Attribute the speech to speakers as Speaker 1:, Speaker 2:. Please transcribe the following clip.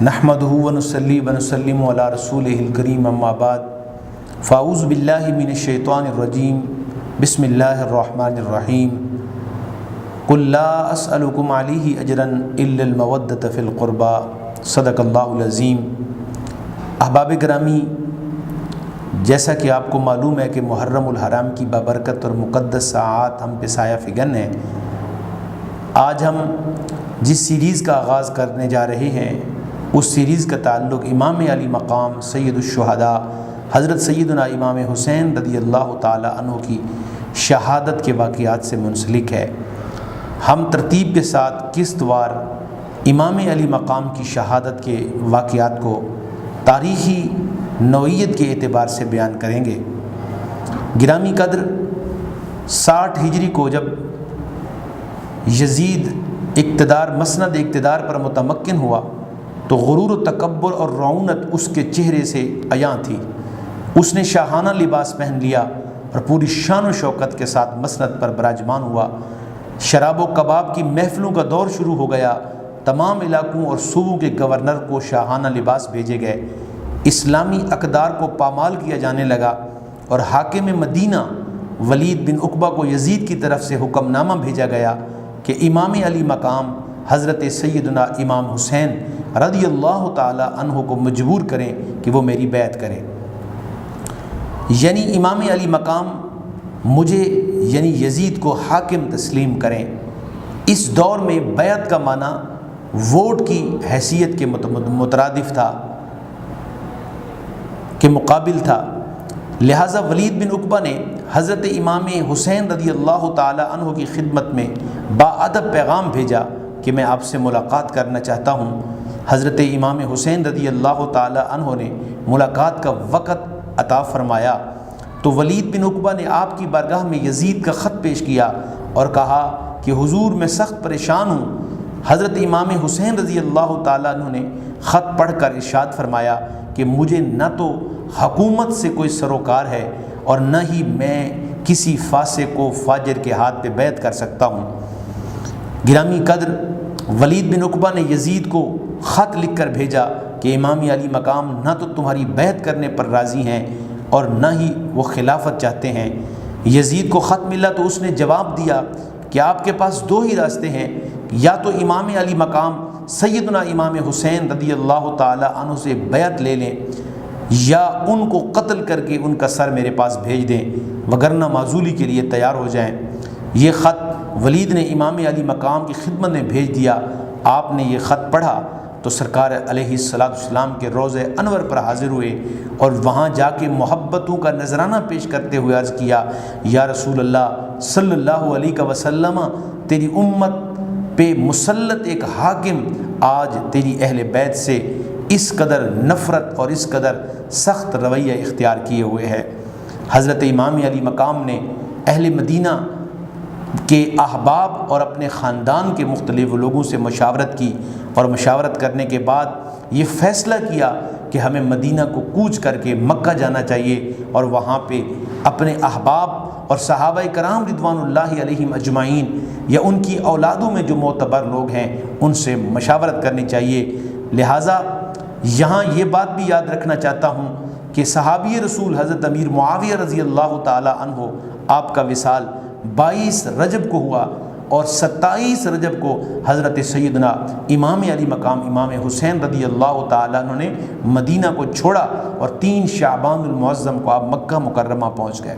Speaker 1: نحمدہ ونصلی ونسلم علی رسولہ الکریم اما بعد فاعوذ باللہ من الشیطان الرجیم بسم اللہ الرحمن الرحیم قل لا اسألکم علیہ اجرا الا المودۃ فی القربى صدق اللہ العظیم۔ احباب گرامی، جیسا کہ آپ کو معلوم ہے کہ محرم الحرام کی بابرکت اور مقدس ساعات ہم پہ سایہ فگن ہیں۔ آج ہم جس سیریز کا آغاز کرنے جا رہے ہیں اس سیریز کا تعلق امام علی مقام سید الشہداء حضرت سیدنا امام حسین رضی اللہ تعالی عنہ کی شہادت کے واقعات سے منسلک ہے۔ ہم ترتیب کے ساتھ قسط وار امام علی مقام کی شہادت کے واقعات کو تاریخی نوعیت کے اعتبار سے بیان کریں گے۔ گرامی قدر، 60 ہجری کو جب یزید مسند اقتدار پر متمکن ہوا تو غرور و تکبر اور رعونت اس کے چہرے سے عیاں تھی۔ اس نے شاہانہ لباس پہن لیا اور پوری شان و شوکت کے ساتھ مسند پر براجمان ہوا۔ شراب و کباب کی محفلوں کا دور شروع ہو گیا۔ تمام علاقوں اور صوبوں کے گورنر کو شاہانہ لباس بھیجے گئے۔ اسلامی اقدار کو پامال کیا جانے لگا اور حاکم مدینہ ولید بن عقبہ کو یزید کی طرف سے حکم نامہ بھیجا گیا کہ امام علی مقام حضرت سیدنا امام حسین رضی اللہ تعالی عنہ کو مجبور کریں کہ وہ میری بیعت کریں، یعنی امام علی مقام مجھے یعنی یزید کو حاکم تسلیم کریں۔ اس دور میں بیعت کا معنی ووٹ کی حیثیت کے مترادف تھا، کے مقابل تھا۔ لہٰذا ولید بن عقبہ نے حضرت امام حسین رضی اللہ تعالی عنہ کی خدمت میں باادب پیغام بھیجا کہ میں آپ سے ملاقات کرنا چاہتا ہوں۔ حضرت امام حسین رضی اللہ تعالی عنہ نے ملاقات کا وقت عطا فرمایا تو ولید بن عقبہ نے آپ کی بارگاہ میں یزید کا خط پیش کیا اور کہا کہ حضور میں سخت پریشان ہوں۔ حضرت امام حسین رضی اللہ تعالی عنہ نے خط پڑھ کر ارشاد فرمایا کہ مجھے نہ تو حکومت سے کوئی سروکار ہے اور نہ ہی میں کسی فاسق و فاجر کے ہاتھ پہ بیعت کر سکتا ہوں۔ گرامی قدر، ولید بن عقبہ نے یزید کو خط لکھ کر بھیجا کہ امام علی مقام نہ تو تمہاری بیعت کرنے پر راضی ہیں اور نہ ہی وہ خلافت چاہتے ہیں۔ یزید کو خط ملا تو اس نے جواب دیا کہ آپ کے پاس 2 ہی راستے ہیں، یا تو امام علی مقام سیدنا امام حسین رضی اللہ تعالی عنہ سے بیعت لے لیں یا ان کو قتل کر کے ان کا سر میرے پاس بھیج دیں، وگرنہ معزولی کے لیے تیار ہو جائیں۔ یہ خط ولید نے امام علی مقام کی خدمت میں بھیج دیا۔ آپ نے یہ خط پڑھا تو سرکار علیہ السلام کے روضہ انور پر حاضر ہوئے اور وہاں جا کے محبتوں کا نذرانہ پیش کرتے ہوئے عرض کیا، یا رسول اللہ صلی اللہ علیہ وسلم، تیری امت پہ مسلط ایک حاکم آج تیری اہل بیت سے اس قدر نفرت اور اس قدر سخت رویہ اختیار کیے ہوئے ہے۔ حضرت امام علی مقام نے اہل مدینہ کے احباب اور اپنے خاندان کے مختلف لوگوں سے مشاورت کی اور مشاورت کرنے کے بعد یہ فیصلہ کیا کہ ہمیں مدینہ کو کوچ کر کے مکہ جانا چاہیے اور وہاں پہ اپنے احباب اور صحابہ کرام رضوان اللہ علیہم اجمعین یا ان کی اولادوں میں جو معتبر لوگ ہیں ان سے مشاورت کرنی چاہیے۔ لہٰذا یہاں یہ بات بھی یاد رکھنا چاہتا ہوں کہ صحابی رسول حضرت امیر معاویہ رضی اللہ تعالی عنہ، آپ کا وصال 22 رجب کو ہوا اور 27 رجب کو حضرت سیدنا امام علی مقام امام حسین رضی اللہ تعالیٰ عنہ نے مدینہ کو چھوڑا اور 3 شعبان المعظم کو آپ مکہ مکرمہ پہنچ گئے۔